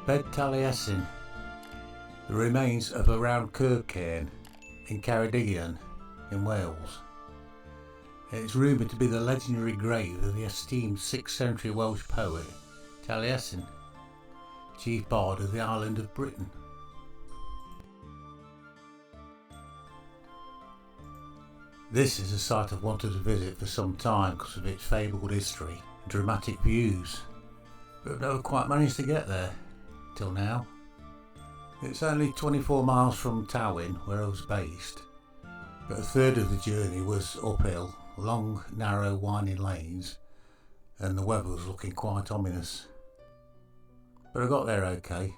Bedd Taliesin, the remains of a round-kerb cairn in Ceredigion in Wales. It is rumoured to be the legendary grave of the esteemed 6th century Welsh poet Taliesin, chief bard of the island of Britain. This is a site I've wanted to visit for some time because of its fabled history and dramatic views, but I've never quite managed to get there till now. It's only 24 miles from Tywyn, where I was based, but a third of the journey was uphill, long, narrow, winding lanes, and the weather was looking quite ominous. But I got there okay.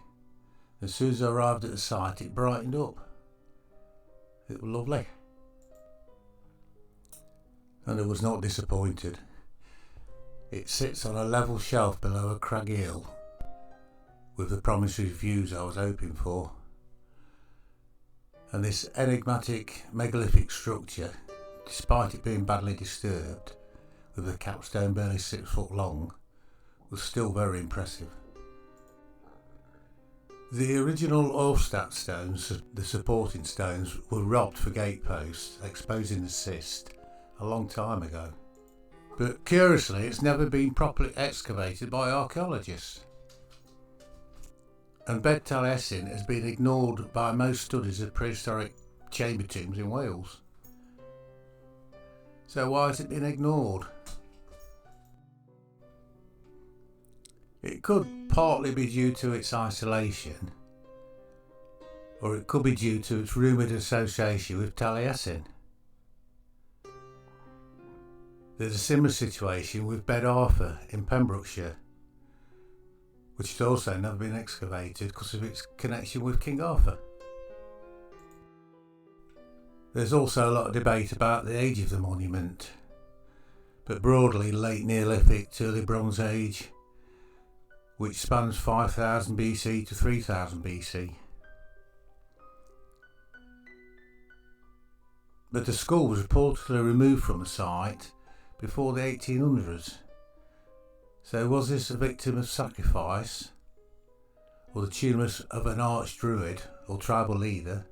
As soon as I arrived at the site, it brightened up. It was lovely. And I was not disappointed. It sits on a level shelf below a craggy hill, with the promissory views I was hoping for. And this enigmatic megalithic structure, despite it being badly disturbed, with the capstone barely 6 foot long, was still very impressive. The original Orfstadt stones, the supporting stones, were robbed for gateposts, exposing the cyst a long time ago. But curiously, it's never been properly excavated by archaeologists. And Bedd Taliesin has been ignored by most studies of prehistoric chamber tombs in Wales. So why has it been ignored? It could partly be due to its isolation, or it could be due to its rumoured association with Taliesin. There's a similar situation with Bedd Arthur in Pembrokeshire, which has also never been excavated because of its connection with King Arthur. There's also a lot of debate about the age of the monument, but broadly late Neolithic to early Bronze Age, which spans 5000 BC to 3000 BC. But the skull was reportedly removed from the site before the 1800s. So was this a victim of sacrifice, or the tumulus of an Arch Druid or tribal leader,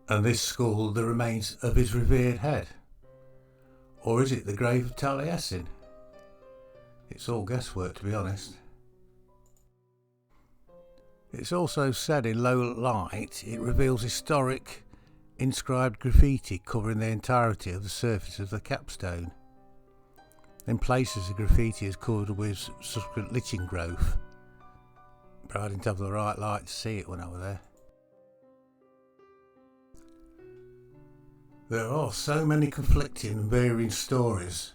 and this skull the remains of his revered head? Or is it the grave of Taliesin? It's all guesswork, to be honest. It's also said in low light it reveals historic inscribed graffiti covering the entirety of the surface of the capstone. In places the graffiti is covered with subsequent lichen growth, but I didn't have the right light to see it when I was there. There are so many conflicting and varying stories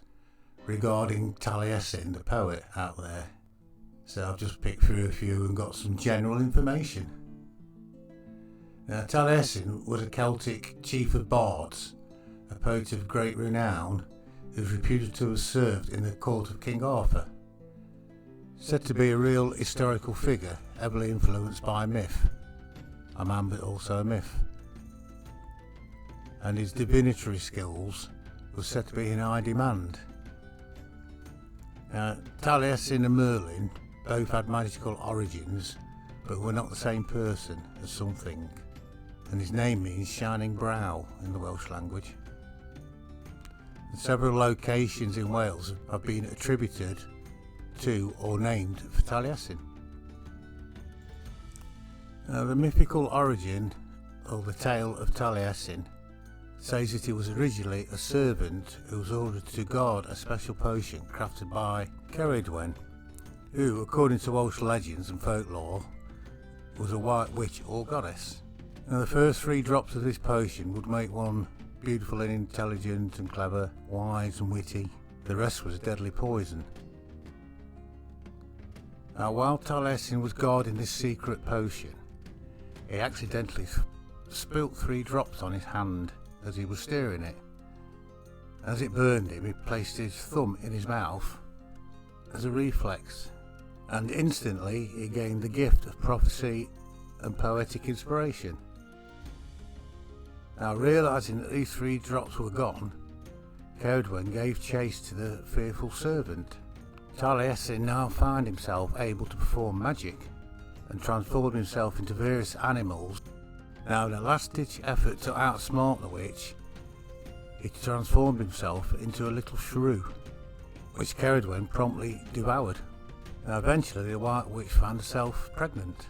regarding Taliesin, the poet, out there, so I've just picked through a few and got some general information. Now, Taliesin was a Celtic chief of bards, a poet of great renown, who is reputed to have served in the court of King Arthur. Said to be a real historical figure, heavily influenced by myth. A man, but also a myth. And his divinatory skills were said to be in high demand. Now, Taliesin and Merlin both had magical origins, but were not the same person, as some think. And his name means shining brow in the Welsh language. And several locations in Wales have been attributed to or named for Taliesin. Now, the mythical origin, or the tale of Taliesin, says that he was originally a servant who was ordered to guard a special potion crafted by Ceredigion, who, according to Welsh legends and folklore, was a white witch or goddess. Now, the first 3 drops of this potion would make one beautiful and intelligent and clever, wise and witty. The rest was deadly poison. Now, while Taliesin was guarding this secret potion, he accidentally spilt 3 drops on his hand as he was stirring it. As it burned him, he placed his thumb in his mouth as a reflex, and instantly he gained the gift of prophecy and poetic inspiration. Now, realising that these 3 drops were gone, Ceredigion gave chase to the fearful servant. Taliesin now found himself able to perform magic, and transformed himself into various animals. Now, in a last-ditch effort to outsmart the witch, he transformed himself into a little shrew, which Ceredigion promptly devoured. Now, eventually, the White Witch found herself pregnant.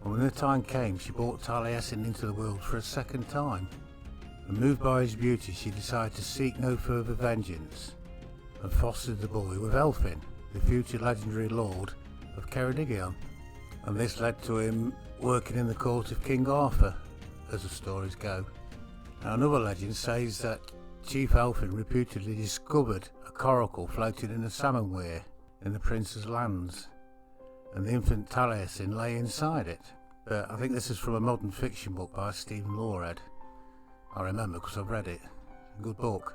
And when the time came, she brought Taliesin into the world for a second time. And moved by his beauty, she decided to seek no further vengeance, and fostered the boy with Elfin, the future legendary lord of Ceredigion. And this led to him working in the court of King Arthur, as the stories go. Now, another legend says that Chief Elfin reputedly discovered a coracle floating in a salmon weir in the prince's lands, and the infant Taliesin lay inside it. But I think this is from a modern fiction book by Stephen Lawred. I remember because I've read it. A good book.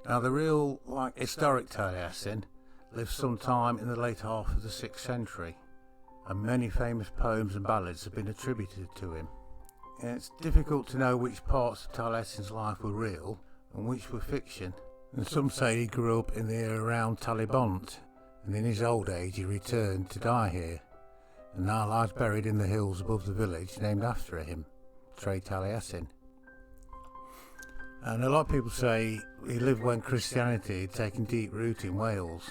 Now, the real, historic Taliesin lived sometime in the late half of the 6th century, and many famous poems and ballads have been attributed to him. And it's difficult to know which parts of Taliesin's life were real and which were fiction. And some say he grew up in the area around Taliesin, and in his old age he returned to die here, and now lies buried in the hills above the village named after him, Bedd Taliesin. And a lot of people say he lived when Christianity had taken deep root in Wales,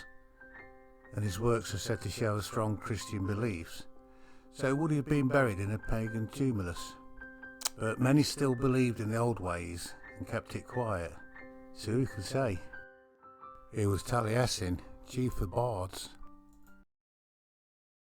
and his works are said to show strong Christian beliefs. So would he have been buried in a pagan tumulus? But many still believed in the old ways and kept it quiet. So who can say? Here was Taliesin, chief of bards.